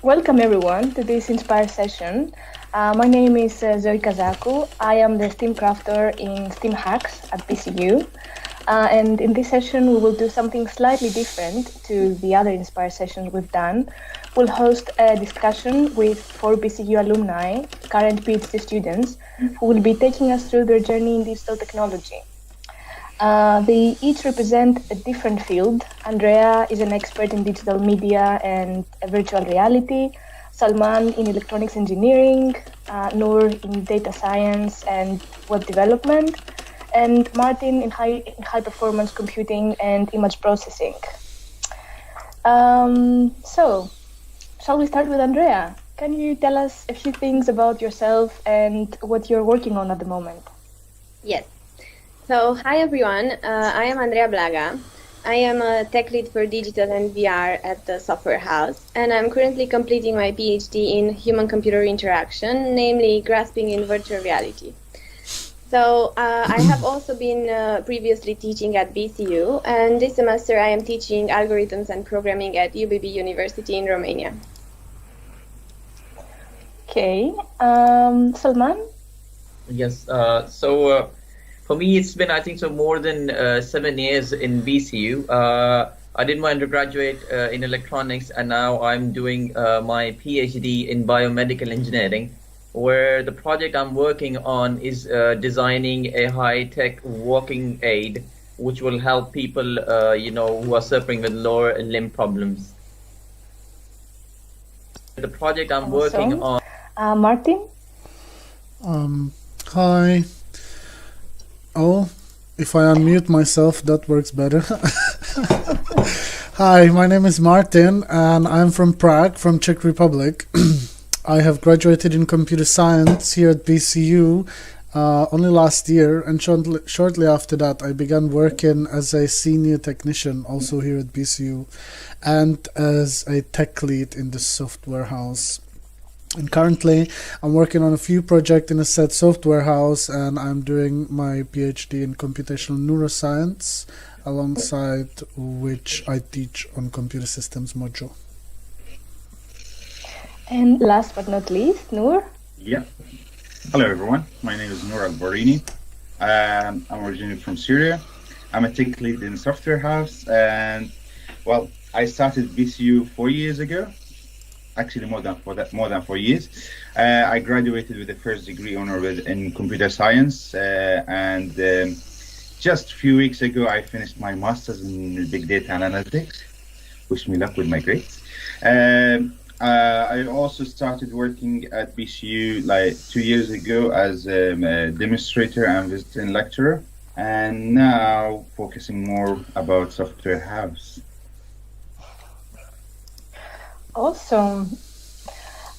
Welcome everyone to this Inspire session. My name is Zoe Kazaku. I am the STEAM crafter in STEAM Hacks at BCU. And in this session, we will do something slightly different to the other Inspire sessions we've done. We'll host a discussion with 4 BCU alumni, current PhD students, who will be taking us through their journey in digital technology. They each represent a different field. Andrea is an expert in digital media and virtual reality, Salman in electronics engineering, Nour in data science and web development, and Martin in high performance computing and image processing. So, shall we start with Andrea? Can you tell us a few things about yourself and what you're working on at the moment? Yes. So, hi everyone, I am Andrea Blaga. I am a tech lead for digital and VR at the Software House, and I'm currently completing my PhD in human-computer interaction, namely grasping in virtual reality. So, I have also been previously teaching at BCU, and this semester I am teaching algorithms and programming at UBB University in Romania. Okay, Salman? Yes, for me, it's been, I think, more than 7 years in BCU. I did my undergraduate in electronics, and now I'm doing my PhD in biomedical engineering, where the project I'm working on is designing a high-tech walking aid, which will help people, who are suffering with lower limb problems. The project I'm working on. Martin? Hi. Oh, if I unmute myself, that works better. Hi, my name is Martin, and I'm from Prague, from Czech Republic. I have graduated in computer science here at BCU only last year, and shortly after that, I began working as a senior technician, also here at BCU, and as a tech lead in the software house. And currently, I'm working on a few projects in a said software house, and I'm doing my PhD in computational neuroscience, alongside which I teach on computer systems module. And last but not least, Nour? Yeah. Hello, everyone. My name is Nour Al-Barini. I'm originally from Syria. I'm a tech lead in software house, and well, I started BCU 4 years ago. Actually, more than 4 years. I graduated with a first degree honor in computer science, and just a few weeks ago, I finished my master's in big data analytics. Wish me luck with my grades. I also started working at BCU like 2 years ago as a demonstrator and visiting lecturer, and now focusing more about software house. Awesome.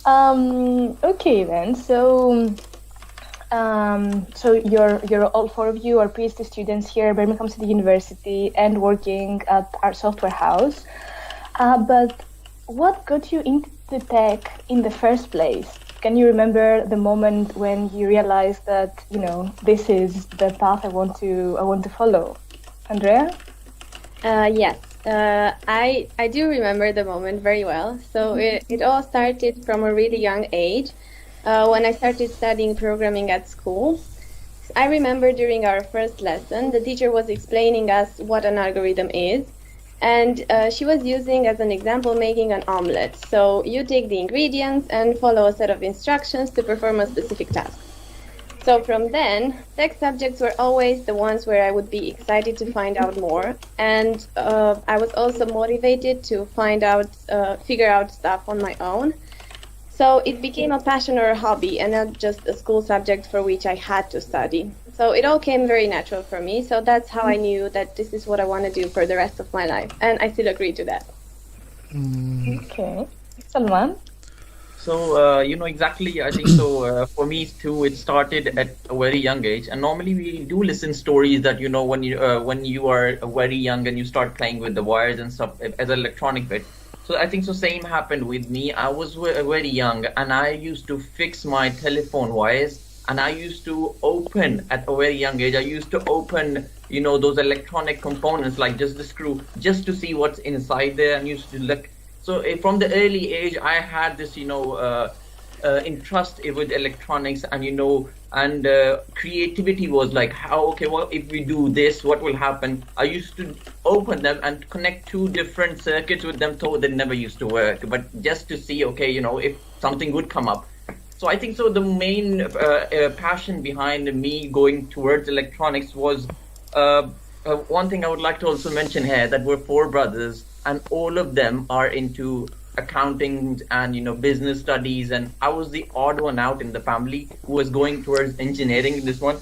Okay then. So you're all 4 of you are PhD students here at Birmingham City University and working at our software house. But what got you into tech in the first place? Can you remember the moment when you realized that this is the path I want to follow? Andrea? Yes. I do remember the moment very well. So it all started from a really young age when I started studying programming at school. I remember during our first lesson, the teacher was explaining us what an algorithm is. And she was using as an example making an omelette. So you take the ingredients and follow a set of instructions to perform a specific task. So from then, tech subjects were always the ones where I would be excited to find out more. And I was also motivated to figure out stuff on my own. So it became a passion or a hobby and not just a school subject for which I had to study. So it all came very natural for me. So that's how I knew that this is what I want to do for the rest of my life. And I still agree to that. Okay. Salman? So, exactly, I think so. For me too, it started at a very young age. And normally we do listen stories that, when you are very young and you start playing with the wires and stuff as an electronic bit. So I think so same happened with me. I was very young and I used to fix my telephone wires, and I used to open at a very young age. I used to open, those electronic components like just the screw, just to see what's inside there, and used to look So from the early age, I had this, interest with electronics, and creativity was like, how, okay, well, if we do this, what will happen? I used to open them and connect two different circuits with them, though they never used to work, but just to see, okay, if something would come up. So I think so the main passion behind me going towards electronics was one thing I would like to also mention here, that we're four brothers and all of them are into accounting and business studies, and I was the odd one out in the family who was going towards engineering in this one,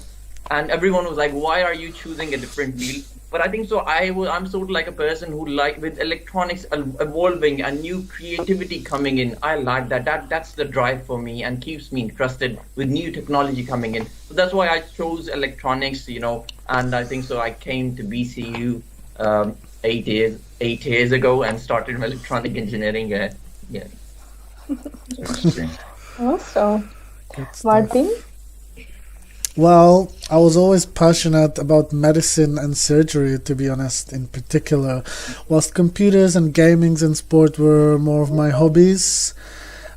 and everyone was like, why are you choosing a different field? But I think so I'm sort of like a person who, like, with electronics evolving and new creativity coming in, I like that's the drive for me and keeps me interested with new technology coming in. So that's why I chose electronics, and I think so I came to BCU 8 years ago and started electronic engineering. Yeah. Also, Martin? Well, I was always passionate about medicine and surgery, to be honest, in particular, whilst computers and gamings and sport were more of my hobbies.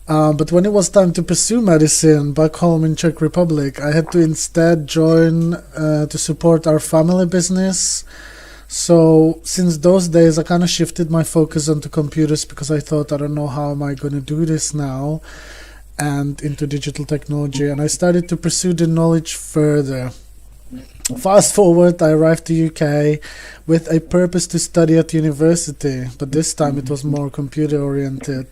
But when it was time to pursue medicine back home in Czech Republic, I had to instead join to support our family business. So since those days, I kind of shifted my focus onto computers because I thought, I don't know, how am I going to do this now? And into digital technology, and I started to pursue the knowledge further. Fast forward, I arrived to UK with a purpose to study at university, but this time it was more computer oriented.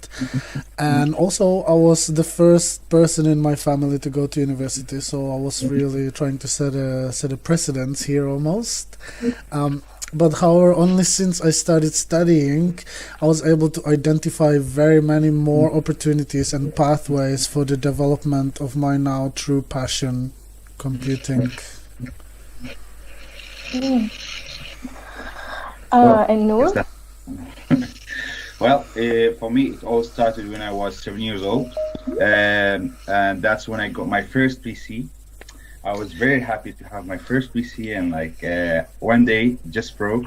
And also I was the first person in my family to go to university, so I was really trying to set a precedence here almost. But however, only since I started studying, I was able to identify very many more opportunities and pathways for the development of my now true passion, computing. And Nour? Well, for me, it all started when I was 7 years old, and that's when I got my first PC. I was very happy to have my first PC, and one day just broke,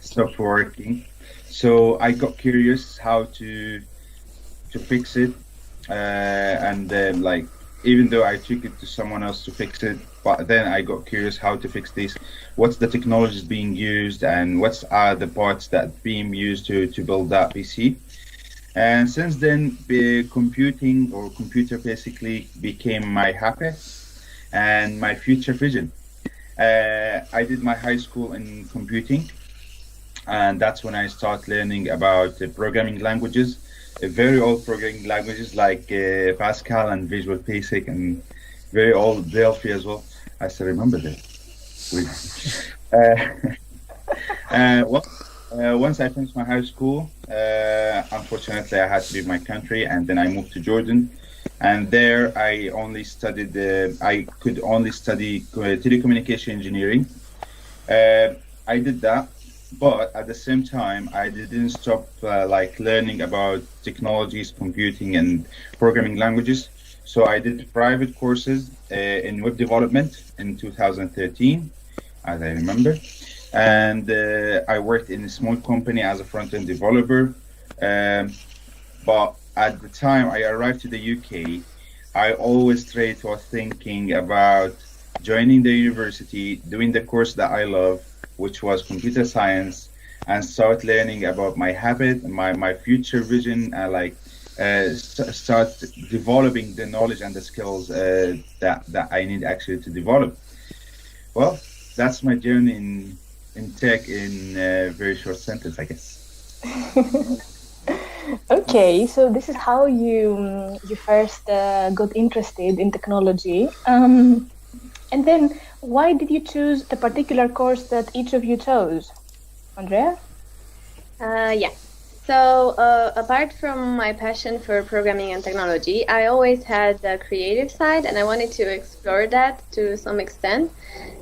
stopped working. So I got curious how to fix it, and even though I took it to someone else to fix it, but then I got curious how to fix this, what's the technologies being used, and what's are the parts that being used to build that PC. And since then, computing or computer basically became my happy and my future vision. I did my high school in computing, and that's when I started learning about programming languages, very old programming languages like Pascal and Visual Basic, and very old Delphi as well. I still remember that. Once I finished my high school, unfortunately I had to leave my country, and then I moved to Jordan. And there I only studied, I could only study telecommunication engineering. I did that, but at the same time, I didn't stop learning about technologies, computing and programming languages. So I did private courses in web development in 2013, as I remember. And I worked in a small company as a front-end developer. But at the time I arrived to the UK, I always straight was thinking about joining the university, doing the course that I love, which was computer science, and start learning about my habit, my future vision, and start developing the knowledge and the skills that I need actually to develop. Well, that's my journey in tech in a very short sentence, I guess. Okay, so this is how you first got interested in technology. And then why did you choose the particular course that each of you chose? Andrea? Yeah. So apart from my passion for programming and technology, I always had the creative side, and I wanted to explore that to some extent.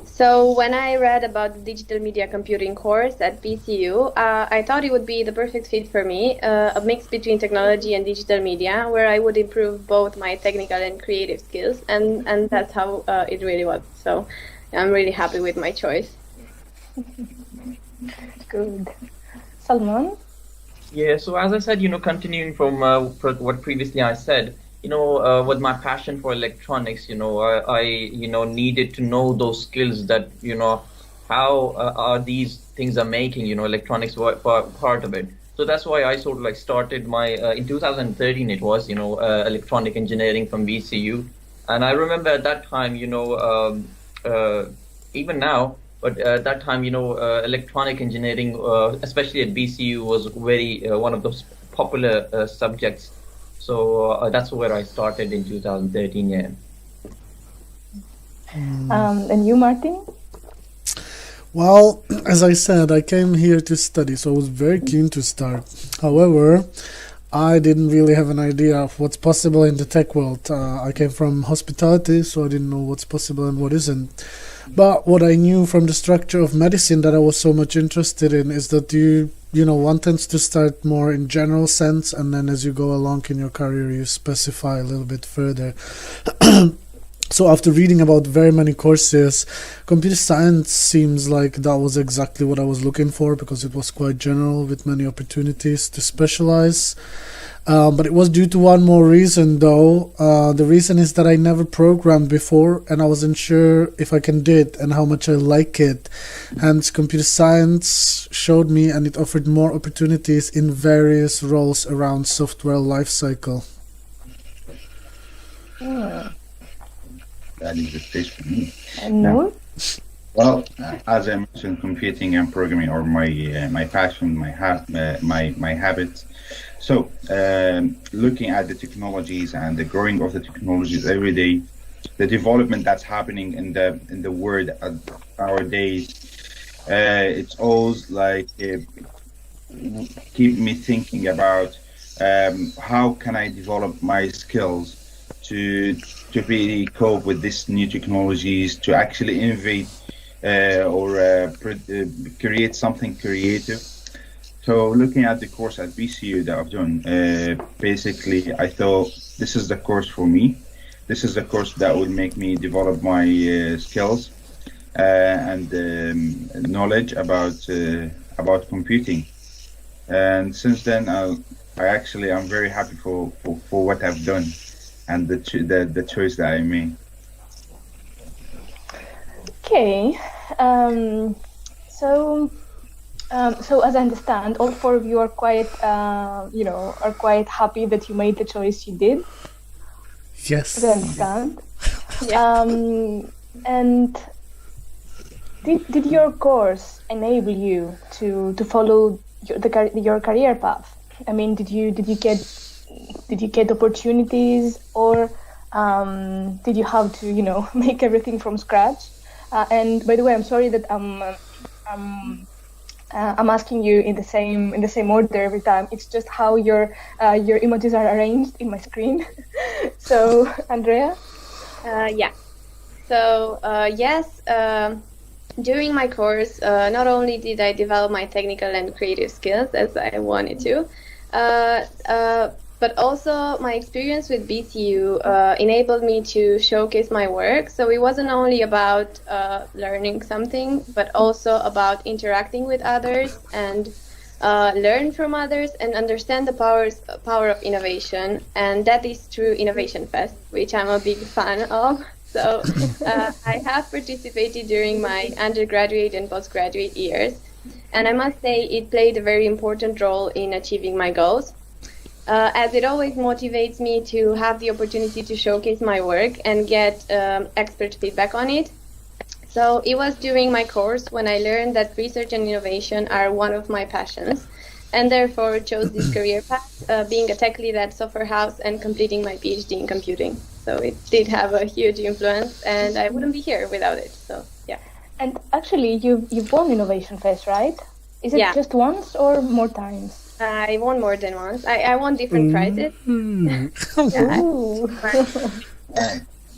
So when I read about the digital media computing course at BCU, I thought it would be the perfect fit for me, a mix between technology and digital media, where I would improve both my technical and creative skills, and that's how it really was. So I'm really happy with my choice. Good. Salman? Yeah, so as I said, continuing from what previously I said, with my passion for electronics, I needed to know those skills that, how are these things are making, electronics part of it. So that's why I sort of like started my, in 2013, it was, electronic engineering from VCU. And I remember at that time, even now, but at that time, electronic engineering, especially at BCU, was very one of those popular subjects. So that's where I started in 2013. Yeah. And you, Martin? Well, as I said, I came here to study, so I was very keen to start. However, I didn't really have an idea of what's possible in the tech world. I came from hospitality, so I didn't know what's possible and what isn't. But what I knew from the structure of medicine that I was so much interested in is that one tends to start more in general sense, and then as you go along in your career, you specify a little bit further. So after reading about very many courses, computer science seems like that was exactly what I was looking for, because it was quite general with many opportunities to specialize. But it was due to one more reason though. The reason is that I never programmed before, and I wasn't sure if I can do it and how much I like it. Hence, computer science showed me, and it offered more opportunities in various roles around software lifecycle. That is the case for me. And Nour? Well, as I mentioned, computing and programming are my passion, my habits. So, looking at the technologies and the growing of the technologies every day, the development that's happening in the world nowadays, it's always like keep me thinking about how can I develop my skills to really cope with these new technologies, to actually innovate or create something creative. So looking at the course at BCU that I've done, basically I thought this is the course for me. This is the course that will make me develop my skills and knowledge about computing. And since then, I'm very happy for what I've done and the choice that I made. Okay. So as I understand, all four of you are quite, are quite happy that you made the choice you did. Yes. As I understand. And did your course enable you to follow your career path? I mean, did you get opportunities, or did you have to make everything from scratch? And by the way, I'm sorry that I'm asking you in the same order every time. It's just how your images are arranged in my screen. So, Andrea? Yeah. So, yes, during my course, not only did I develop my technical and creative skills as I wanted to, but also my experience with BCU enabled me to showcase my work. So it wasn't only about learning something, but also about interacting with others and learn from others and understand the power of innovation. And that is through Innovation Fest, which I'm a big fan of. So I have participated during my undergraduate and postgraduate years. And I must say it played a very important role in achieving my goals. As it always motivates me to have the opportunity to showcase my work and get expert feedback on it. So it was during my course when I learned that research and innovation are one of my passions, and therefore chose this career path, being a tech lead at Software House and completing my PhD in computing. So it did have a huge influence, and I wouldn't be here without it. So yeah. And actually, you've won Innovation Fest, right? Is it just once or more times? I won more than once. I won different prizes.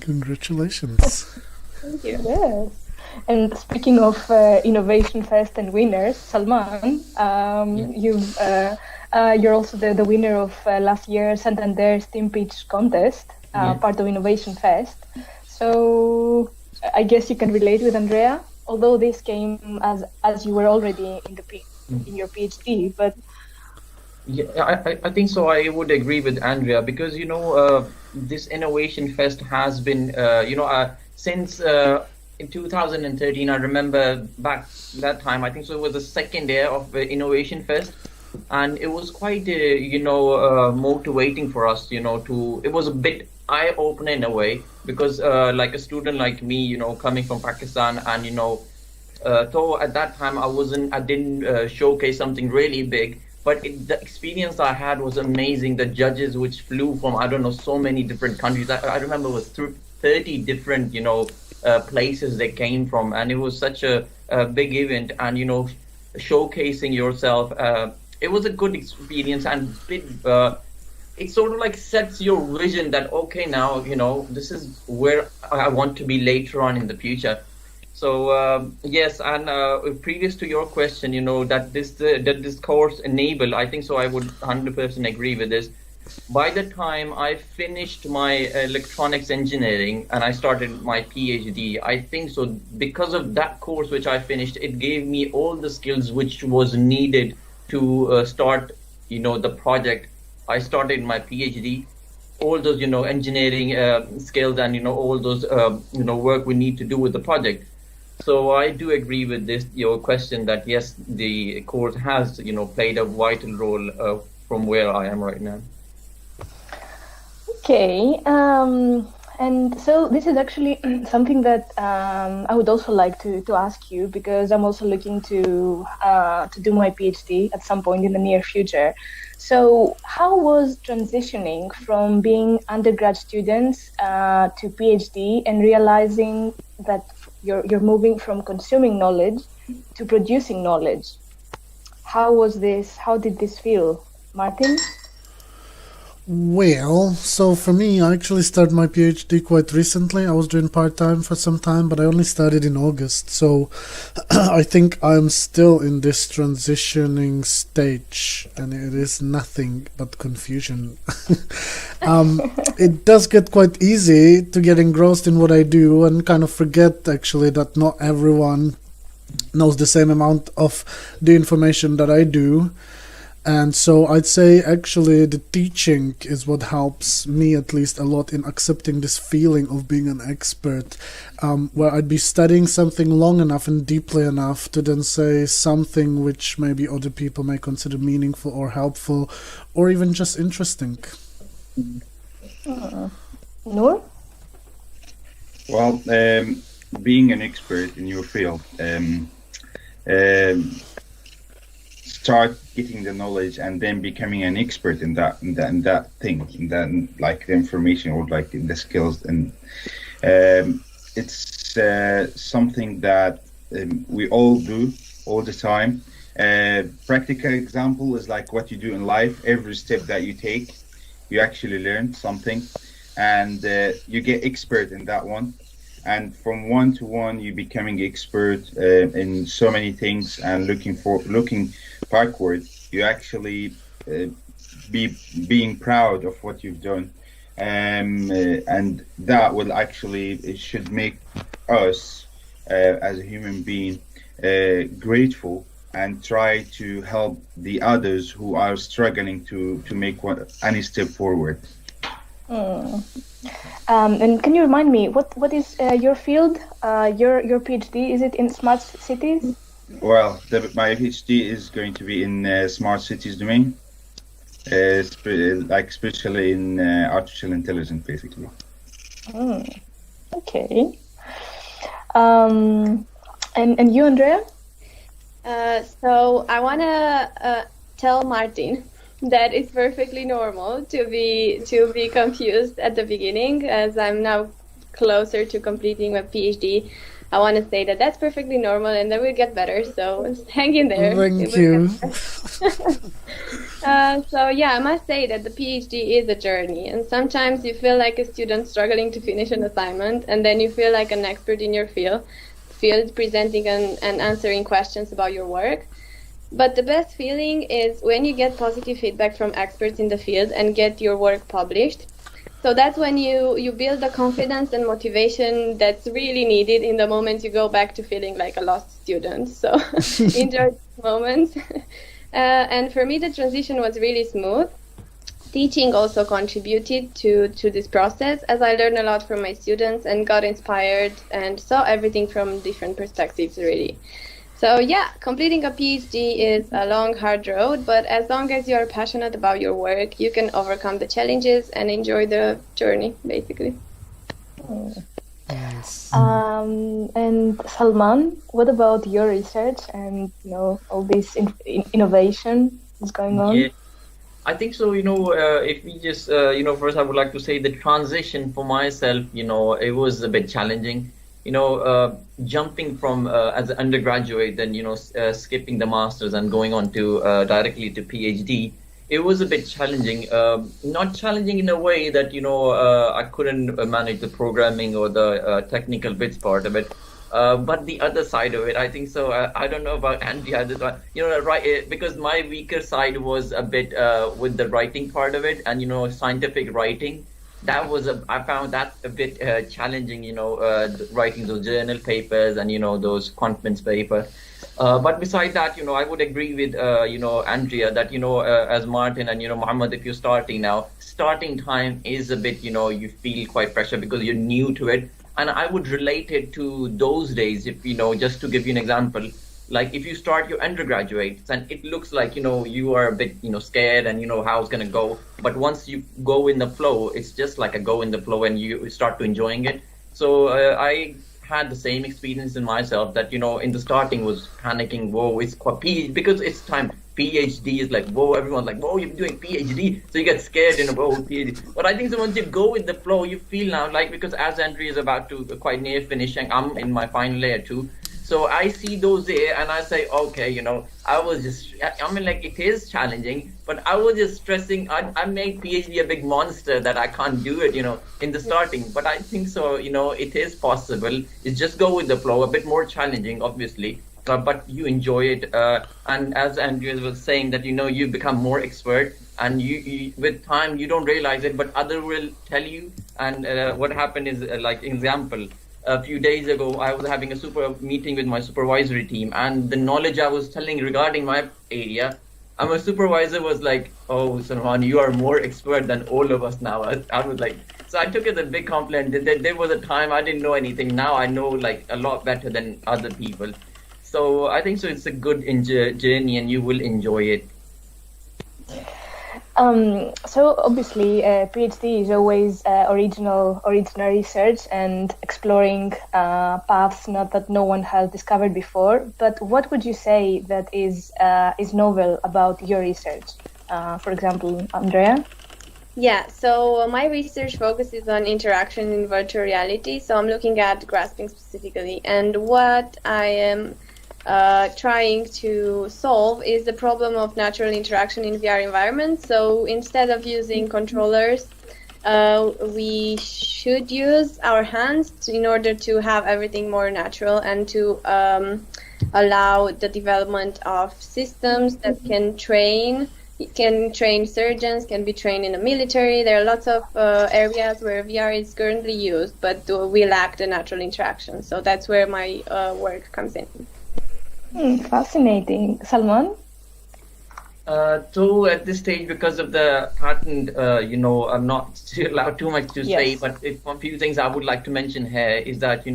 Congratulations. Thank you. Yes. And speaking of Innovation Fest and winners, Salman, you're also the winner of last year's Santander STEAM Pitch contest, part of Innovation Fest. So I guess you can relate with Andrea, although this came as you were already in your PhD, but Yeah, I think so. I would agree with Andrea because this Innovation Fest has been since in 2013. I remember back that time. I think so. It was the second year of Innovation Fest, and it was quite motivating for us. It was a bit eye-opener in a way because like a student like me, coming from Pakistan, and though at that time I didn't showcase something really big, but the experience I had was amazing. The judges, which flew from I don't know so many different countries. I remember it was 30 different places they came from, and it was such a big event. And showcasing yourself, it was a good experience, and it sort of like sets your vision that okay, now this is where I want to be later on in the future. So yes, and previous to your question, that this course enable, I think so. I would 100% agree with this. By the time I finished my electronics engineering and I started my PhD, I think so because of that course which I finished, it gave me all the skills which was needed to start, the project. I started my PhD. All those, engineering skills and all those, work we need to do with the project. So I do agree with your question that yes, the course has, played a vital role from where I am right now. Okay, and so this is actually something that I would also like to ask you, because I'm also looking to do my PhD at some point in the near future. So how was transitioning from being undergrad students to PhD and realizing that you're moving from consuming knowledge to producing knowledge? How was this? How did this feel, Martin? Well, so for me, I actually started my PhD quite recently. I was doing part-time for some time, but I only started in August. So I think I'm still in this transitioning stage, and it is nothing but confusion. It does get quite easy to get engrossed in what I do and kind of forget actually that not everyone knows the same amount of the information that I do. And so I'd say actually the teaching is what helps me at least a lot in accepting this feeling of being an expert, where I'd be studying something long enough and deeply enough to then say something which maybe other people may consider meaningful or helpful or even just interesting. Nour? Well, being an expert in your field, start getting the knowledge and then becoming an expert in that thing, and then like the information or like in the skills, and it's something that we all do all the time. Practical example is like what you do in life. Every step that you take, you actually learn something, and you get expert in that one. And from one to one, you're becoming expert in so many things, and looking backward, you actually being proud of what you've done, and that will actually, it should make us as a human being grateful and try to help the others who are struggling to make any step forward. And can you remind me what is your field? Your PhD, is it in smart cities? Well, my PhD is going to be in smart cities domain, like especially in artificial intelligence, basically. Okay. And you, Andrea? So I want to tell Martin that it's perfectly normal to be confused at the beginning, as I'm now closer to completing my PhD. I want to say that that's perfectly normal, and then we'll get better. So hang in there. Thank you. So yeah, I must say that the PhD is a journey, and sometimes you feel like a student struggling to finish an assignment, and then you feel like an expert in your field presenting and answering questions about your work. But the best feeling is when you get positive feedback from experts in the field and get your work published. So that's when you build the confidence and motivation that's really needed in the moment you go back to feeling like a lost student. So enjoy these moments. And for me, the transition was really smooth. Teaching also contributed to this process, as I learned a lot from my students and got inspired and saw everything from different perspectives, really. So yeah, completing a PhD is a long, hard road, but as long as you're passionate about your work, you can overcome the challenges and enjoy the journey, basically. Yes. And Salman, what about your research and all this innovation is going on? Yeah, I think so. If we just, first I would like to say the transition for myself, it was a bit challenging. Jumping from as an undergraduate, then skipping the masters and going on to directly to PhD. It was a bit challenging. Not challenging in a way that I couldn't manage the programming or the technical bits part of it. But the other side of it, I think so. I don't know about Andrea, this one, because my weaker side was a bit with the writing part of it, and scientific writing. I found that a bit challenging. Writing those journal papers and those conference paper. But beside that, I would agree with Andrea that as Martin and Muhammad, if you're starting now, starting time is a bit you feel quite pressure because you're new to it. And I would relate it to those days, if just to give you an example, like if you start your undergraduate and it looks like you are a bit scared and how it's gonna go, but once you go in the flow, it's just like a go in the flow and you start to enjoying it. So I had the same experience in myself that in the starting was panicking. Whoa, it's quite because it's time. PhD is like, whoa, everyone's like, whoa, you're doing PhD, so you get scared whoa, PhD. But I think so once you go with the flow, you feel now like, because as Andrea is about to quite near finishing, I'm in my final year too. So I see those there and I say, okay, like it is challenging, but I was just stressing. I made PhD a big monster that I can't do it, in the starting. But I think so, it is possible. It's just go with the flow, a bit more challenging, obviously. But you enjoy it, and as Andrea was saying that you become more expert, and you with time you don't realize it, but other will tell you. And what happened is like example, a few days ago I was having a super meeting with my supervisory team, and the knowledge I was telling regarding my area, and my supervisor was like, "Oh, Salman, you are more expert than all of us now." I was like, so I took it as a big compliment. There was a time I didn't know anything. Now I know like a lot better than other people. So I think so. It's a good journey, and you will enjoy it. So obviously, PhD is always original research and exploring paths that no one has discovered before. But what would you say that is novel about your research? For example, Andrea? Yeah, so my research focuses on interaction in virtual reality. So I'm looking at grasping specifically, and what I am trying to solve is the problem of natural interaction in VR environments. So instead of using controllers, we should use our hands in order to have everything more natural and to allow the development of systems that can train surgeons, can be trained in the military. There are lots of areas where VR is currently used, but we lack the natural interaction. So that's where my work comes in. Fascinating. Salman? So at this stage, because of the patent, I'm not allowed too much to say, but a few things I would like to mention here is that,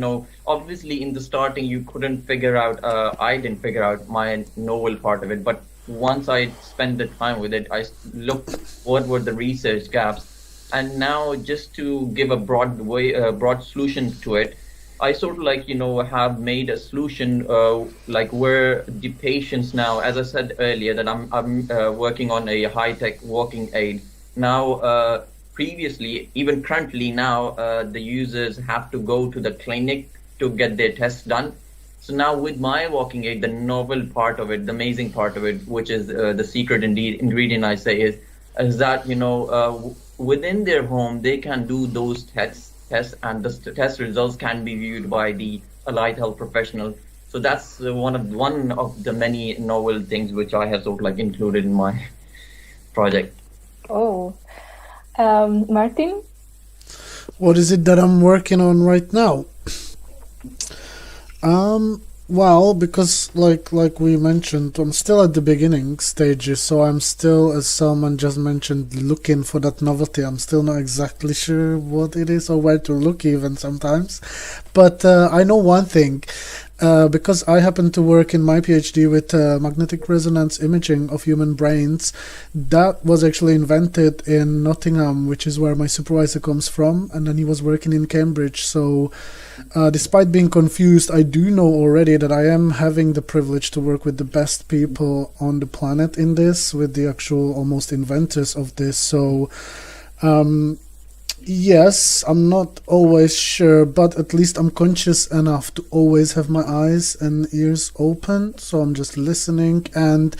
obviously in the starting, you couldn't figure out, I didn't figure out my novel part of it, but once I spent the time with it, I looked what were the research gaps. And now just to give a broad solution to it, I sort of have made a solution where the patients now, as I said earlier, that I'm working on a high-tech walking aid. Now, previously, even currently now, the users have to go to the clinic to get their tests done. So now with my walking aid, the novel part of it, the amazing part of it, which is the secret ingredient I say is that, within their home, they can do those tests, and the test results can be viewed by the allied health professional. So that's one of the many novel things which I have sort of included in my project. Oh, Martin? What is it that I'm working on right now? Well, because like we mentioned, I'm still at the beginning stages, so I'm still, as Salman just mentioned, looking for that novelty. I'm still not exactly sure what it is or where to look even sometimes. But I know one thing. Because I happen to work in my PhD with magnetic resonance imaging of human brains, that was actually invented in Nottingham, which is where my supervisor comes from, and then he was working in Cambridge. So, despite being confused, I do know already that I am having the privilege to work with the best people on the planet in this, with the actual almost inventors of this. So, yes, I'm not always sure, but at least I'm conscious enough to always have my eyes and ears open. So I'm just listening, and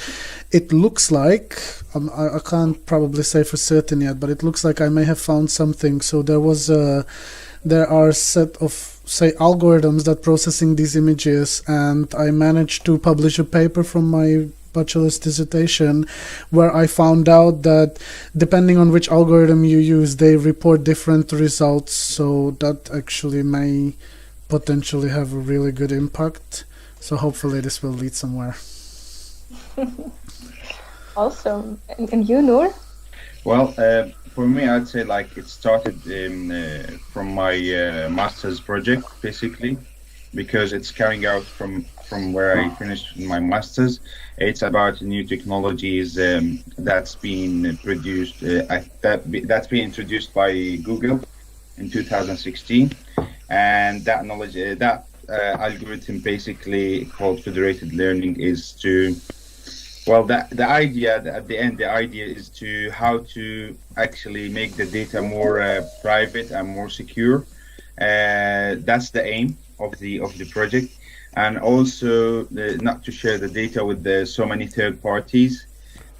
it looks like I can't probably say for certain yet, but it looks like I may have found something. So there are a set of, say, algorithms that processing these images, and I managed to publish a paper from my bachelor's dissertation where I found out that depending on which algorithm you use, they report different results. So that actually may potentially have a really good impact. So hopefully this will lead somewhere. Awesome. And you, Nour? Well, for me, I'd say like it started from my master's project, basically, because it's carrying out from where I finished my master's. It's about new technologies that's been produced, that's been introduced by Google in 2016, and that knowledge, that algorithm, basically called federated learning, is to, well, the idea at the end, the idea is to how to actually make the data more private and more secure. That's the aim of the project, and also not to share the data with so many third parties.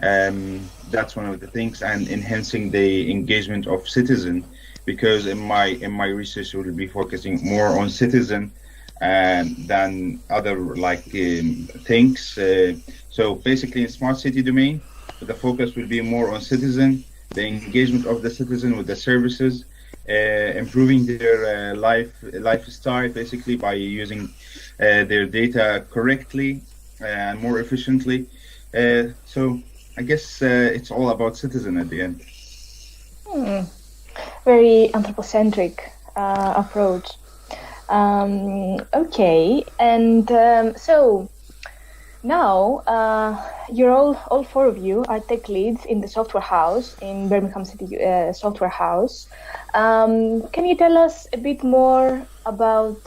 That's one of the things, and enhancing the engagement of citizen, because in my research we will be focusing more on citizen than other things. So basically, in smart city domain, the focus will be more on citizen, the engagement of the citizen with the services, improving their lifestyle, basically by using their data correctly and more efficiently. So I guess it's all about citizen at the end. Very anthropocentric approach. Okay, and so now you're all four of you are tech leads in the software house in Birmingham City Software House. Can you tell us a bit more about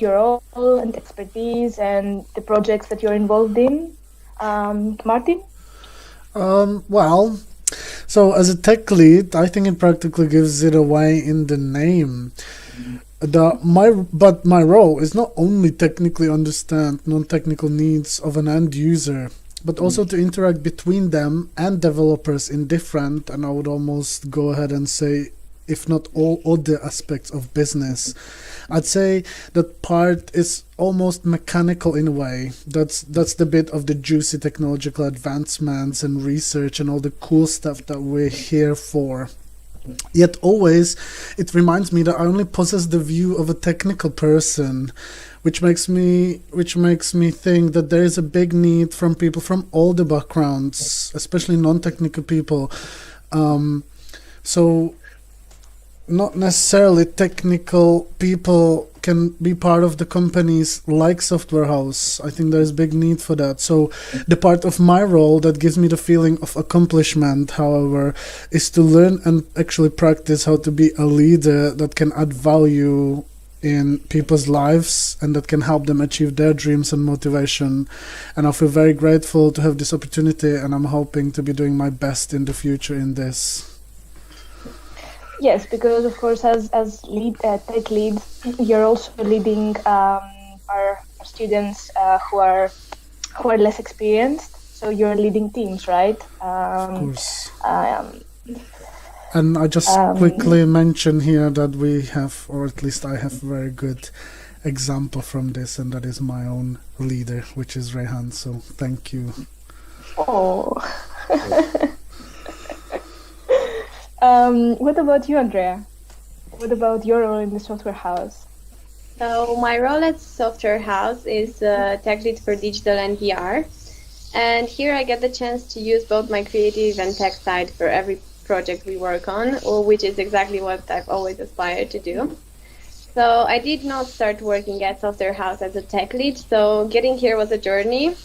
your role and expertise and the projects that you're involved in, Martin? Well, so as a tech lead, I think it practically gives it away in the name. But my role is not only technically understand non-technical needs of an end user, but also to interact between them and developers in different, and I would almost go ahead and say, if not all other aspects of business. I'd say that part is almost mechanical in a way. That's the bit of the juicy technological advancements and research and all the cool stuff that we're here for. Yet always it reminds me that I only possess the view of a technical person, which makes me think that there is a big need from people from all the backgrounds, especially non-technical people. So not necessarily technical people can be part of the companies like Software House. I think there's big need for that. So the part of my role that gives me the feeling of accomplishment, however, is to learn and actually practice how to be a leader that can add value in people's lives and that can help them achieve their dreams and motivation. And I feel very grateful to have this opportunity, and I'm hoping to be doing my best in the future in this. Yes, because of course, as tech leads, you're also leading our students who are less experienced. So you're leading teams, right? Of course. And I just quickly mention here that we have, or at least I have, a very good example from this, and that is my own leader, which is Rehan. So thank you. Oh. What about you, Andrea? What about your role in the software house? So my role at Software House is tech lead for digital and VR. And here I get the chance to use both my creative and tech side for every project we work on, which is exactly what I've always aspired to do. So I did not start working at Software House as a tech lead, so getting here was a journey.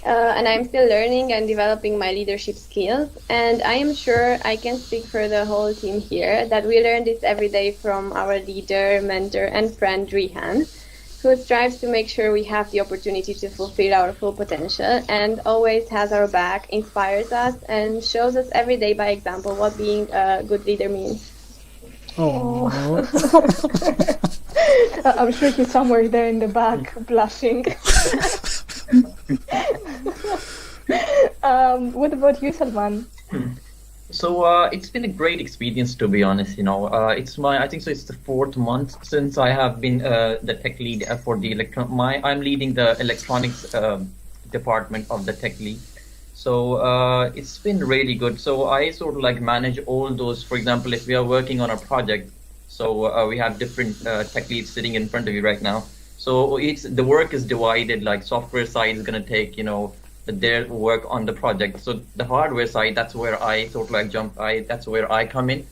And I'm still learning and developing my leadership skills. And I am sure I can speak for the whole team here that we learn this every day from our leader, mentor, and friend Rehan, who strives to make sure we have the opportunity to fulfill our full potential and always has our back, inspires us, and shows us every day by example what being a good leader means. Oh. I'm sure he's somewhere there in the back, blushing. What about you, Salman? So it's been a great experience, to be honest. I think so. It's the 4th month since I have been the tech lead for the I'm leading the electronics department of the tech lead. So it's been really good. So I sort of like manage all those. For example, if we are working on a project, so we have different tech leads sitting in front of you right now. So the work is divided. Like software side is going to take their work on the project. So the hardware side, that's where I sort of like that's where I come in.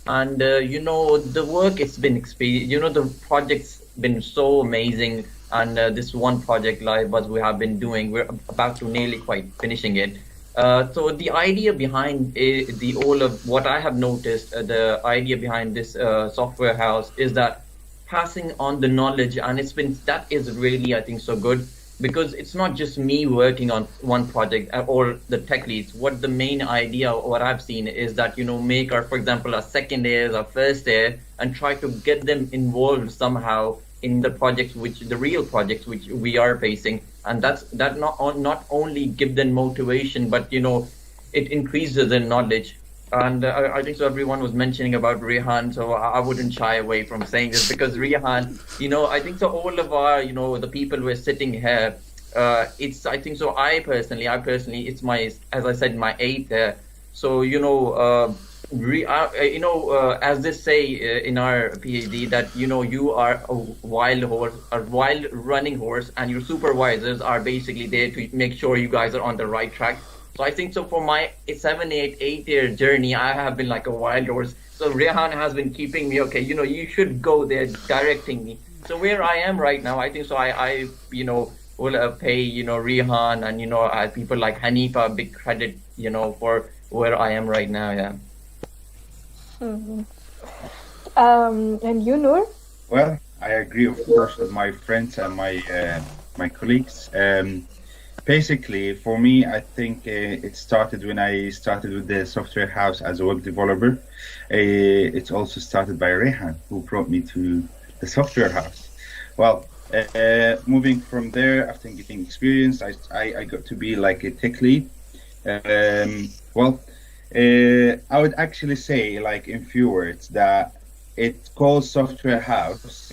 And the work, it's been the project's been so amazing. And this one project live as we have been doing, we're about to nearly quite finishing it. So the idea behind all of what I have noticed, the idea behind this software house is that passing on the knowledge, and that is really, I think, so good, because it's not just me working on one project or the tech leads. What the main idea, what I've seen is that, make for example, our second years, our first year, and try to get them involved somehow in the projects, the real projects which we are facing. And that not only give them motivation, but, it increases their knowledge. And I think so everyone was mentioning about Rehan, so I wouldn't shy away from saying this, because Rehan, I think so all of our, the people who are sitting here, I think so I personally, it's as I said, my 8th year. So, as they say in our PhD, that, you are a wild horse, a wild running horse, and your supervisors are basically there to make sure you guys are on the right track. So I think so for my 8-year journey, I have been like a wild horse. So Rehan has been keeping me, okay, you should go there, directing me. So where I am right now, I think so I will pay, Rehan and, people like Hanifa big credit, for where I am right now, yeah. Mm-hmm. And you, Nour? Well, I agree, of course, with my friends and my colleagues. Basically, for me, I think it started when I started with the software house as a web developer. It also started by Rehan, who brought me to the software house. Well, moving from there, after getting experience, I got to be like a tech lead. I would actually say, like in few words, that it's called software house,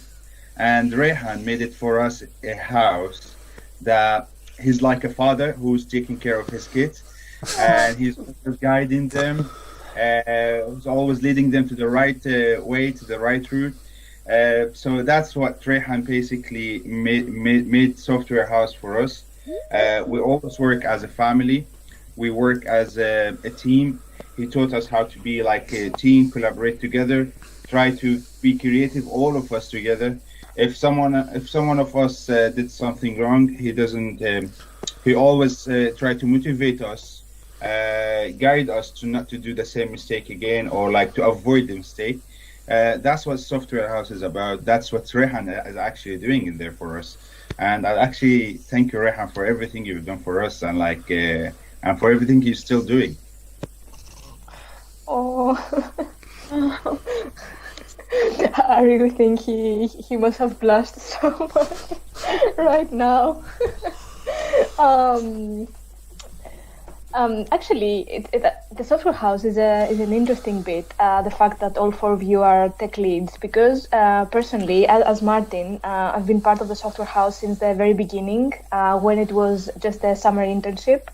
and Rehan made it for us a house that he's like a father who's taking care of his kids, and he's always guiding them, who's always leading them to the right way, to the right route. So that's what Rehan basically made software house for us. We always work as a family. We work as a team. He taught us how to be like a team, collaborate together, try to be creative, all of us together. If someone of us did something wrong, he doesn't. He always try to motivate us, guide us to not to do the same mistake again, or like to avoid the mistake. That's what software house is about. That's what Rehan is actually doing in there for us. And I actually thank you, Rehan, for everything you've done for us, and and for everything you're still doing. Oh. I really think he must have blushed so much right now. Actually, the software house is an interesting bit. The fact that all 4 of you are tech leads, because personally, as Martin, I've been part of the software house since the very beginning, when it was just a summer internship.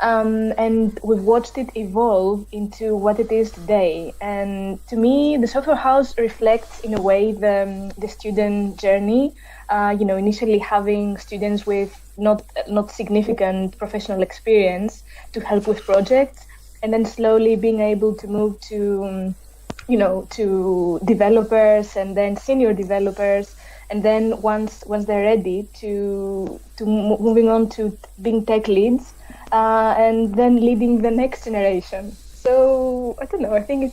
and we've watched it evolve into what it is today. And to me, the software house reflects, in a way, the student journey. Initially having students with not significant professional experience to help with projects, and then slowly being able to move to to developers, and then senior developers, and then once they're ready to moving on to being tech leads, and then leading the next generation. So I don't know. I think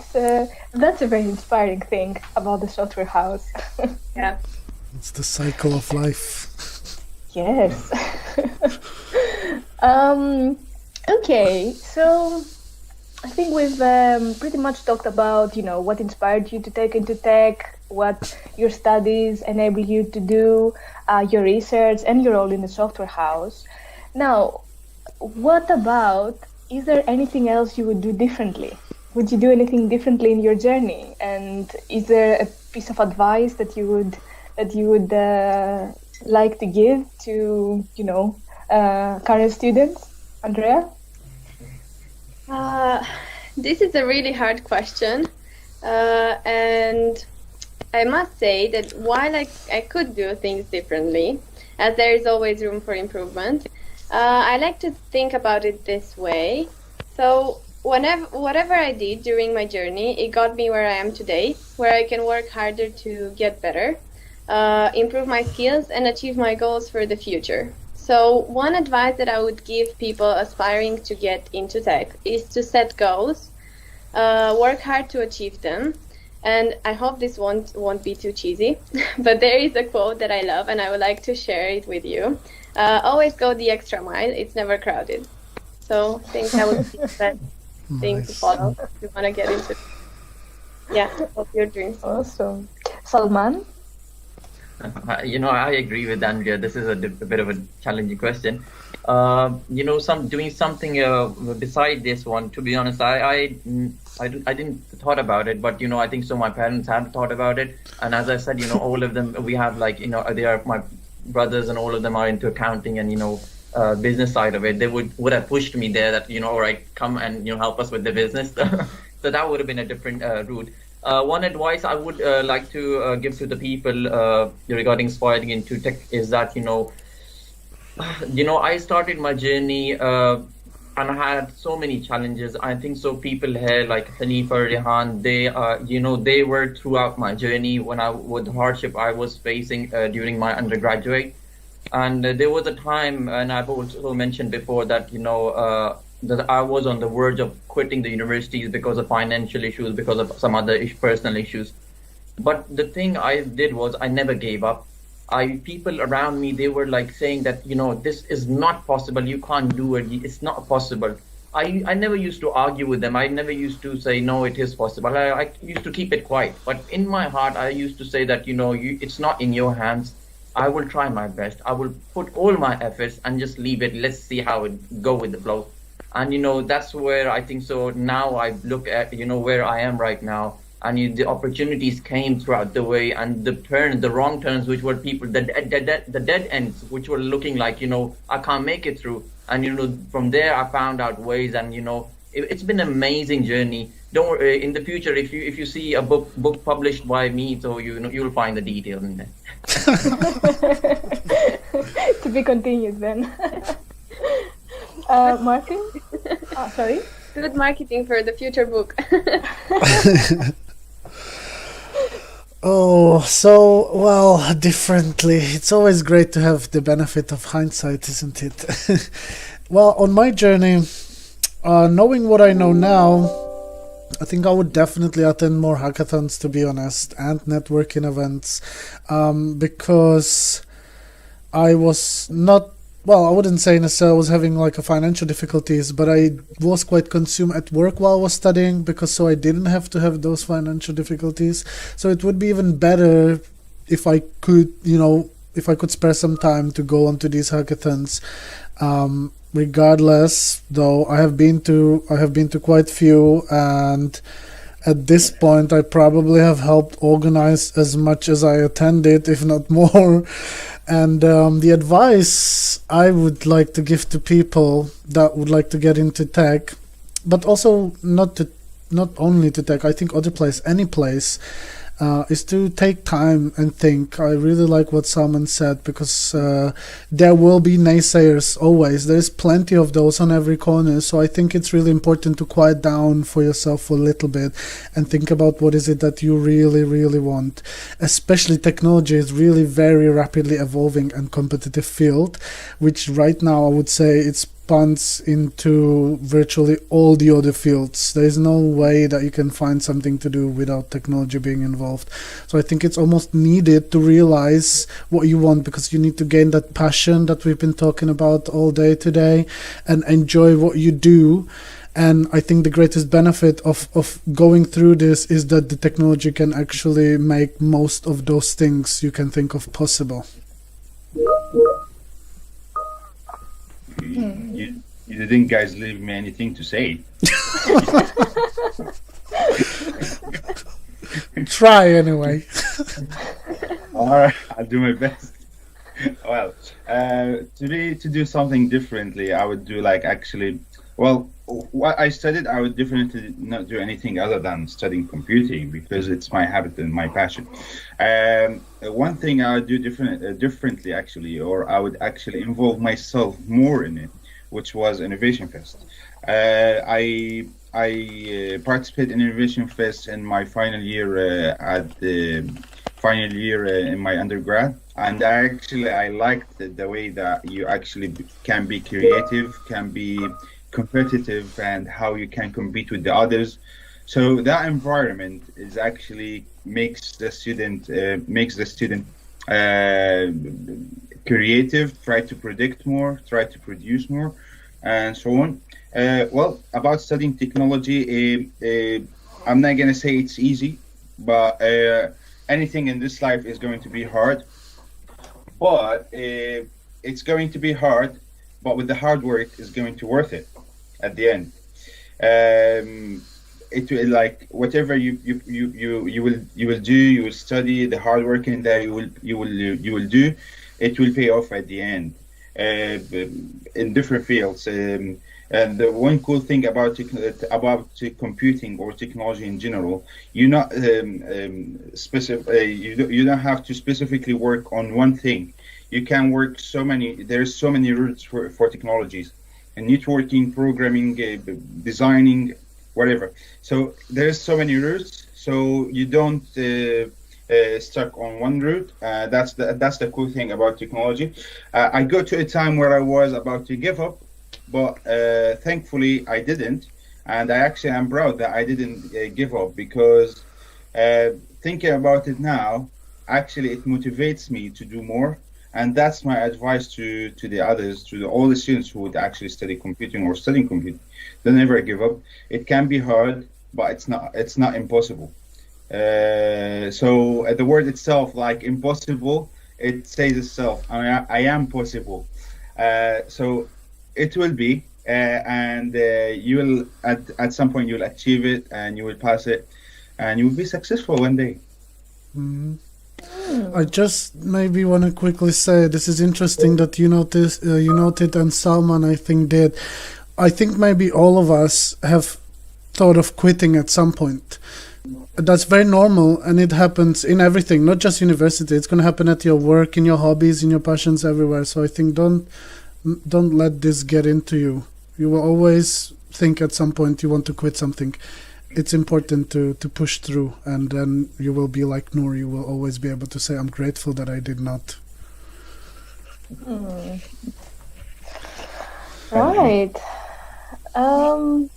that's a very inspiring thing about the software house. Yeah. It's the cycle of life. Yes. Okay, so I think we've pretty much talked about, what inspired you to take into tech, what your studies enable you to do, your research, and your role in the software house. Now, what about, is there anything else you would do differently? Would you do anything differently in your journey? And is there a piece of advice that you would like to give to, current students? Andrea? This is a really hard question, and I must say that while I could do things differently, as there is always room for improvement, I like to think about it this way. So whatever I did during my journey, it got me where I am today, where I can work harder to get better, improve my skills, and achieve my goals for the future. So one advice that I would give people aspiring to get into tech is to set goals, work hard to achieve them. And I hope this won't be too cheesy, but there is a quote that I love and I would like to share it with you. Always go the extra mile, it's never crowded. So I think that would be the best thing to follow if you want to get into of your dreams. Awesome. Salman? I agree with Andrea. This is a bit of a challenging question. Doing something beside this one. To be honest, I didn't thought about it, but I think so. My parents have thought about it, and as I said, all of them, we have they are my brothers, and all of them are into accounting and business side of it. They would have pushed me there. That all right, come and help us with the business. So that would have been a different route. One advice I would like to give to the people regarding aspiring into tech is that I started my journey and I had so many challenges. I think so. People here like Hanifa, Rehan, they were throughout my journey with the hardship I was facing during my undergraduate. And there was a time, and I've also mentioned before that that I was on the verge of quitting the universities because of financial issues, because of some other personal issues. But the thing I did was I never gave up. People around me, they were like saying that, this is not possible. You can't do it. It's not possible. I never used to argue with them. I never used to say, no, it is possible. I used to keep it quiet. But in my heart, I used to say that, it's not in your hands. I will try my best. I will put all my efforts and just leave it. Let's see how it go with the flow. And, that's where I think so now I look at, where I am right now. And the opportunities came throughout the way, and the wrong turns, which were people, the dead ends, which were looking like, I can't make it through. And, from there I found out ways, and, it's been an amazing journey. Don't worry, in the future, if you see a book published by me, so, you'll find the details in there. To be continued then. Martin? Sorry? Good marketing for the future book. Differently. It's always great to have the benefit of hindsight, isn't it? Well, on my journey, knowing what I know now, I think I would definitely attend more hackathons, to be honest, and networking events, because I was not, I wouldn't say necessarily I was having like a financial difficulties, but I was quite consumed at work while I was studying, so I didn't have to have those financial difficulties. So it would be even better if I could, if I could spare some time to go onto these hackathons. Regardless, though, I have been to quite few, and at this point I probably have helped organize as much as I attended, if not more. And the advice I would like to give to people that would like to get into tech, but also not only to tech, I think other place, any place, is to take time and think. I really like what Salman said, because there will be naysayers always. There's plenty of those on every corner. So I think it's really important to quiet down for yourself for a little bit and think about what is it that you really, really want. Especially technology is really very rapidly evolving and competitive field, which right now I would say it's spans into virtually all the other fields. There is no way that you can find something to do without technology being involved. So I think it's almost needed to realize what you want, because you need to gain that passion that we've been talking about all day today and enjoy what you do. And I think the greatest benefit of going through this is that the technology can actually make most of those things you can think of possible. You didn't guys leave me anything to say. Try anyway. All right, I'll do my best. Well, to do something differently, I would do what I studied, I would definitely not do anything other than studying computing, because it's my habit and my passion. One thing I would do differently actually, or I would actually involve myself more in it, which was Innovation Fest. I participated in Innovation Fest in my final year in my undergrad, and I liked the way that you actually can be creative, can be competitive, and how you can compete with the others. So that environment is actually makes the student creative, try to predict more, try to produce more, and so on. Well, about studying technology, I'm not gonna say it's easy, but anything in this life is going to be hard. But it's going to be hard, but with the hard work, it's going to worth it at the end. It will, like, whatever you will do, you will study, the hard work in there you will do, it will pay off at the end in different fields. And the one cool thing about computing or technology in general, you don't have to specifically work on one thing. You can work there's so many routes for technologies, and networking, programming, designing, whatever. So there's so many routes, so you don't stuck on one route. That's the cool thing about technology. I go to a time where I was about to give up, but thankfully I didn't, and I actually am proud that I didn't give up, because thinking about it now, actually it motivates me to do more. And that's my advice to the others, to all the students who would actually study computing or studying computing. Don't ever give up. It can be hard, but it's not impossible. So the word itself, like impossible, it says itself. I am possible. So it will be, and you will at some point you'll achieve it, and you will pass it, and you will be successful one day. Mm-hmm. I just maybe want to quickly say this is interesting that you noted, and Salman I think did. I think maybe all of us have thought of quitting at some point. That's very normal, and it happens in everything, not just university. It's going to happen at your work, in your hobbies, in your passions, everywhere. So I think don't let this get into you. You will always think at some point you want to quit something. It's important to push through, and then you will be like Nour. You will always be able to say, I'm grateful that I did not. Right. I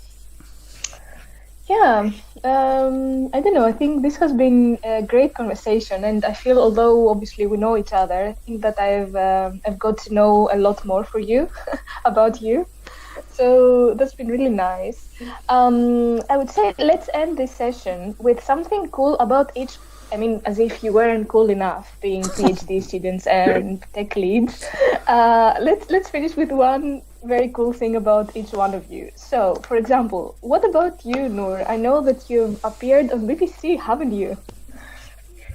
don't know. I think this has been a great conversation, and I feel, although obviously we know each other, I think that I've got to know a lot more for you about you. So that's been really nice. I would say let's end this session with something cool about each. I mean, as if you weren't cool enough being PhD students and tech leads. Let's finish with one very cool thing about each one of you. So, for example, what about you, Nour? I know that you've appeared on BBC, haven't you?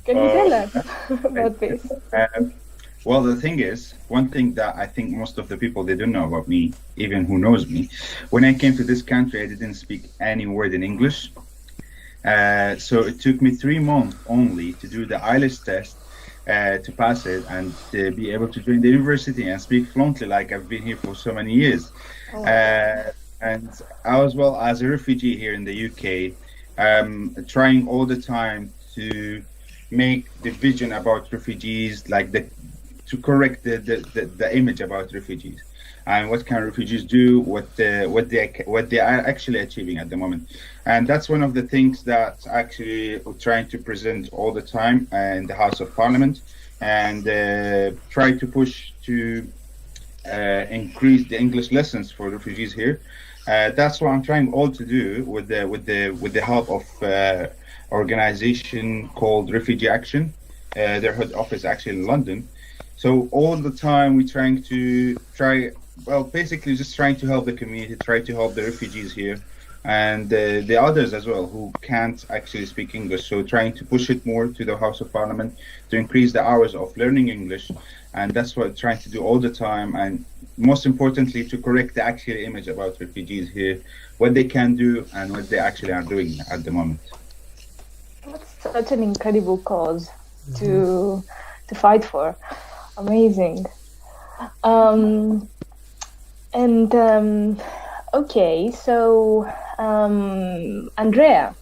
Can you tell us about this? Well, the thing is, one thing that I think most of the people they don't know about me, even who knows me, when I came to this country, I didn't speak any word in English. So it took me 3 months only to do the IELTS test, to pass it and to be able to join the university and speak fluently like I've been here for so many years. Oh. And I was, well, as a refugee here in the UK, trying all the time to make the vision about refugees, like to correct the image about refugees and what can refugees do, what they are actually achieving at the moment. And that's one of the things that actually we're trying to present all the time in the House of Parliament, and try to push to increase the English lessons for refugees here. That's what I'm trying all to do with the help of organization called Refugee Action. Their head office actually in London. So all the time we're trying to basically just trying to help the community, try to help the refugees here, and the others as well who can't actually speak English. So trying to push it more to the House of Parliament to increase the hours of learning English, and that's what I'm trying to do all the time. And most importantly, to correct the actual image about refugees here, what they can do and what they actually are doing at the moment. That's such an incredible cause to fight for. Amazing. Okay, so Andrea.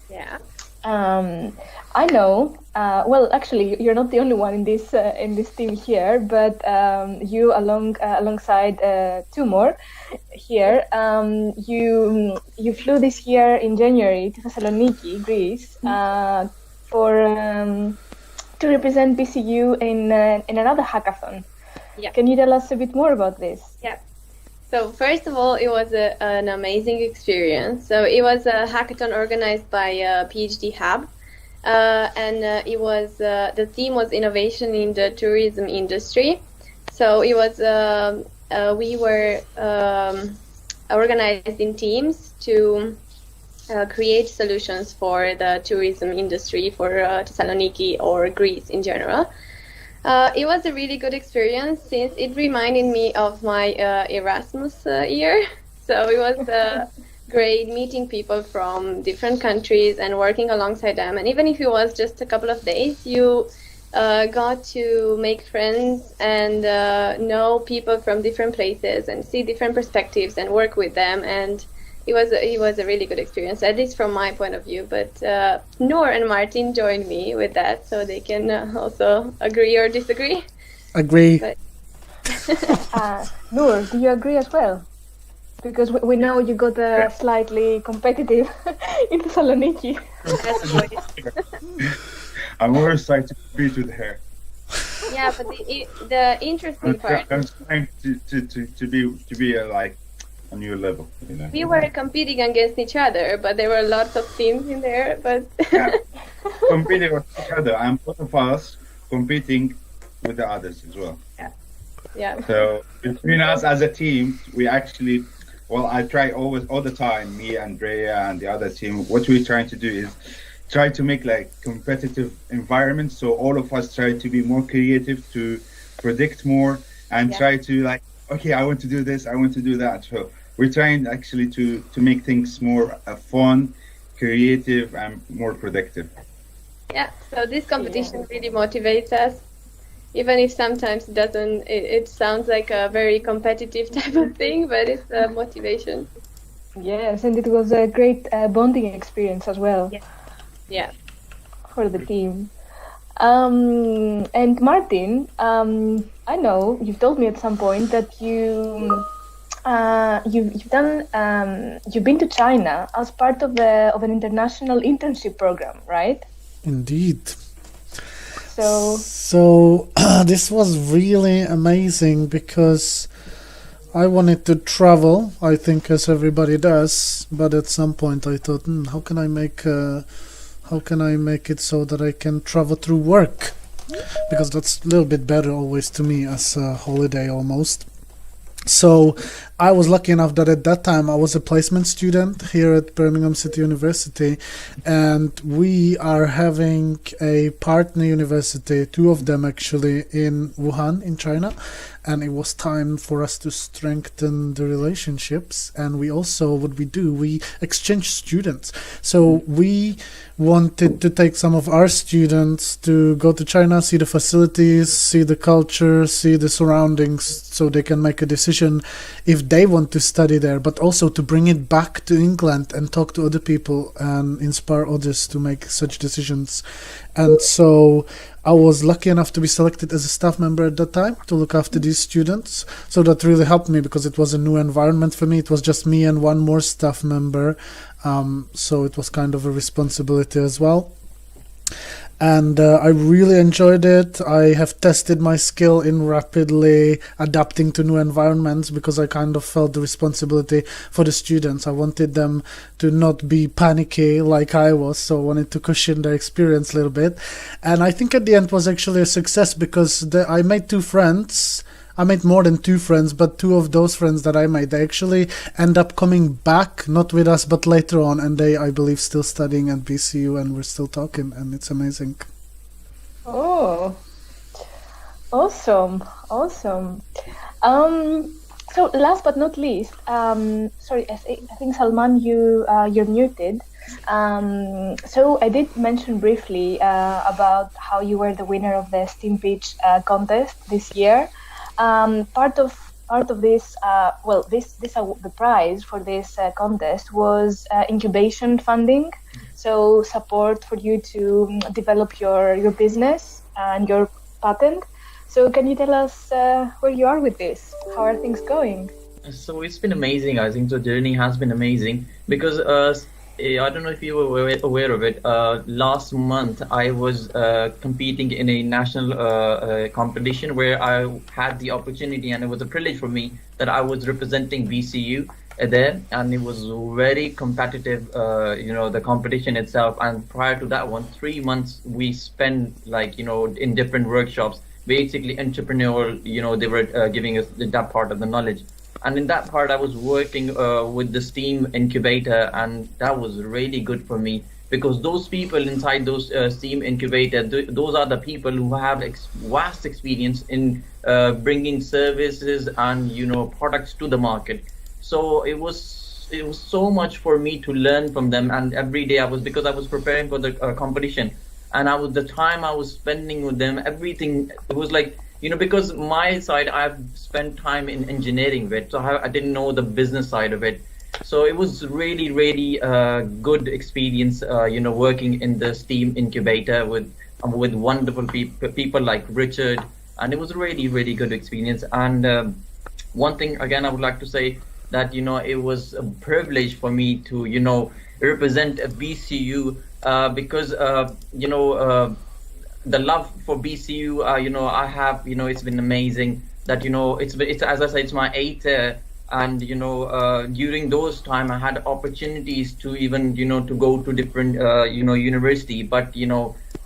Yeah. I know. Well, actually, you're not the only one in this team here, but you alongside two more here. You flew this year in January to Thessaloniki, Greece, to represent BCU in another hackathon. Yeah. Can you tell us a bit more about this? Yeah. So first of all, it was an amazing experience. So it was a hackathon organized by PhD Hub, and it was the theme was innovation in the tourism industry. So it was we were organized in teams to create solutions for the tourism industry for Thessaloniki or Greece in general. It was a really good experience since it reminded me of my Erasmus year. So it was great meeting people from different countries and working alongside them. And even if it was just a couple of days, you got to make friends and know people from different places and see different perspectives and work with them. And it was a really good experience, at least from my point of view. But Nour and Martin joined me with that, so they can also agree or disagree. Agree. But Nour, do you agree as well? Because we know you got slightly competitive in Thessaloniki. I'm always excited to compete with her. Yeah, but the interesting part. I'm trying to be like a new level. You know? We were competing against each other, but there were lots of teams in there. But Yeah. Competing with each other, and both of us competing with the others as well. yeah, So between us as a team, we actually, well, I try always all the time, me, Andrea, and the other team. What we're trying to do is try to make like competitive environment. So all of us try to be more creative, to predict more, and try to like, okay, I want to do this, I want to do that. So we're trying actually to make things more fun, creative, and more productive. yeah. So this competition really motivates us, even if sometimes it doesn't. It sounds like a very competitive type of thing, but it's a motivation. Yes, and it was a great bonding experience as well. Yeah. For the team. And Martin, I know you've told me at some point that you've been to China as part of an international internship program, right? Indeed. So This was really amazing because I wanted to travel, I think as everybody does, but at some point I thought, how can I make it so that I can travel through work? Because that's a little bit better always to me as a holiday almost. So I was lucky enough that at that time I was a placement student here at Birmingham City University, and we are having a partner university, two of them actually, in Wuhan in China, and it was time for us to strengthen the relationships. And we also, what we do, we exchange students. So we wanted to take some of our students to go to China, see the facilities, see the culture, see the surroundings, so they can make a decision if they want to study there, but also to bring it back to England and talk to other people and inspire others to make such decisions. And so I was lucky enough to be selected as a staff member at that time to look after these students. So that really helped me because it was a new environment for me. It was just me and one more staff member. So it was kind of a responsibility as well. And I really enjoyed it. I have tested my skill in rapidly adapting to new environments because I kind of felt the responsibility for the students. I wanted them to not be panicky like I was, so I wanted to cushion their experience a little bit. And I think at the end was actually a success because I made two friends. I made more than two friends, but two of those friends that I made, they actually end up coming back, not with us, but later on, and they, I believe, still studying at BCU, and we're still talking, and it's amazing. Oh, awesome, awesome. So last but not least, sorry, I think Salman, you're muted. So I did mention briefly about how you were the winner of the STEAM Pitch contest this year. Part of this, the prize for this contest was incubation funding, so support for you to develop your business and your patent. So can you tell us where you are with this? How are things going? So it's been amazing. I think the journey has been amazing because I don't know if you were aware of it. Last month, I was competing in a national competition where I had the opportunity, and it was a privilege for me that I was representing BCU there, and it was very competitive, the competition itself. And prior to that one, 3 months we spent in different workshops, basically entrepreneurial, they were giving us that part of the knowledge. And in that part, I was working with the STEAM incubator, and that was really good for me because those people inside those STEAM incubator, those are the people who have vast experience in bringing services and products to the market. So it was so much for me to learn from them, and every day because I was preparing for the competition, and the time I was spending with them, everything, it was like. Because my side, I've spent time in engineering with, so I didn't know the business side of it. So it was really, really good experience, working in the STEAM incubator with wonderful people like Richard, and it was a really, really good experience. And one thing again, I would like to say that it was a privilege for me to represent a BCU because the love for BCU, I have, it's been amazing that, it's as I said, it's my 8th year. And, during those time, I had opportunities to even, to go to different, university. But,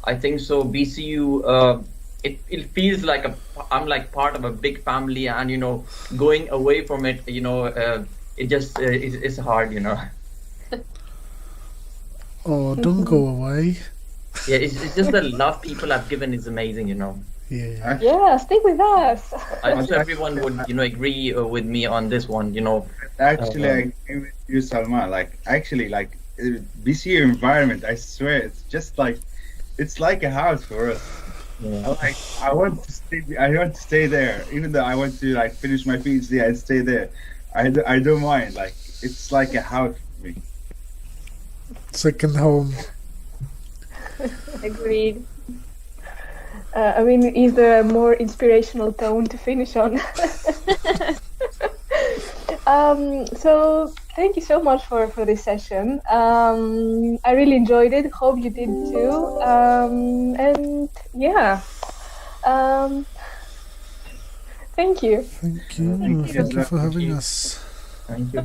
I think so BCU, it feels like I'm like part of a big family, and, going away from it, it just, it's hard, Oh, don't go away. Yeah, it's just the love people have given is amazing, Yeah. Yeah, stick with us. I'm sure everyone would, agree with me on this one, Actually, I agree with you, Salman. BCU environment, I swear, it's just it's like a house for us. Yeah. I want to stay there, even though I want to finish my PhD and stay there. I don't mind. It's like a house for me. Second home. Agreed. Is there a more inspirational tone to finish on? So thank you so much for this session. I really enjoyed it. Hope you did too. And yeah. Thank you. Thank you. Thank you for having us. Thank you.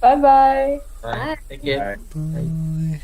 Bye-bye. Bye. Take care. Bye.